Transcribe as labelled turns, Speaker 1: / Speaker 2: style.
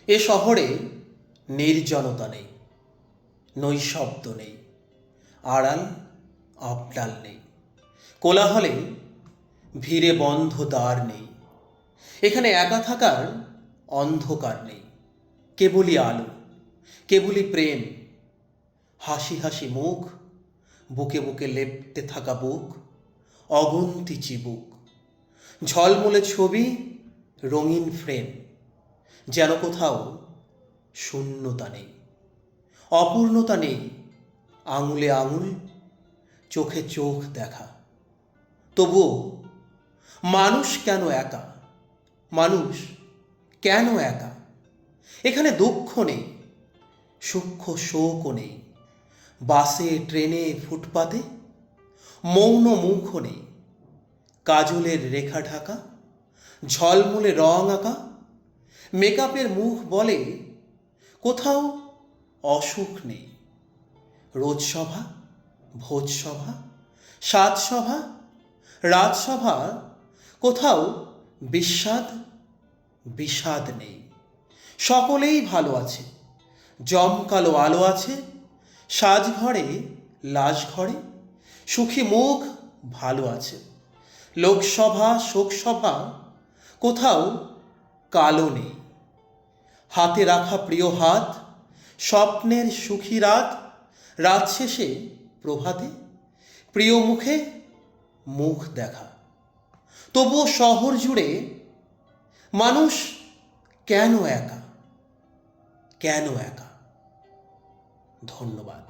Speaker 1: এ শহরে নির্জনতা নেই, নৈশব্দ নেই, আড়াল আবডাল নেই, কোলাহলে ভিড়ে বন্ধ দ্বার নেই। এখানে একা থাকার অন্ধকার নেই, কেবলই আলো, কেবলই প্রেম, হাসি হাসি মুখ, বুকে বুকে লেপ্টে থাকা বুক, অগুন্তি চিবুক, ঝলমলে ছবি, রঙিন ফ্রেম, যেন কোথাও শূন্যতা নেই, অপূর্ণতা নেই, আঙুলে আঙুল, চোখে চোখ দেখা। তবুও মানুষ কেন একা? মানুষ কেন একা? এখানে দুঃখ নেই, সূক্ষ্ম শোকও নেই, বাসে ট্রেনে ফুটপাতে মৌন মুখও নেই, কাজলের রেখা ঢাকা, ঝলমলে রং আঁকা, মেকআপের মুখ বলে কোথাও অসুখ নেই। রোজসভা, ভোজসভা, সাজসভা, রাজসভা, কোথাও বিস্বাদ বিষাদ নেই। সকলেই ভালো আছে, জমকালো আলো আছে, সাজঘরে লাশঘরে সুখী মুখ ভালো আছে। লোকসভা শোকসভা, কোথাও কালো নেই। হাতে রাখা প্রিয় হাত, স্বপ্নের সুখী রাত, রাত শেষে প্রভাতে প্রিয় মুখে মুখ দেখা। তবুও শহর জুড়ে মানুষ কেন একা? কেন একা? ধন্যবাদ।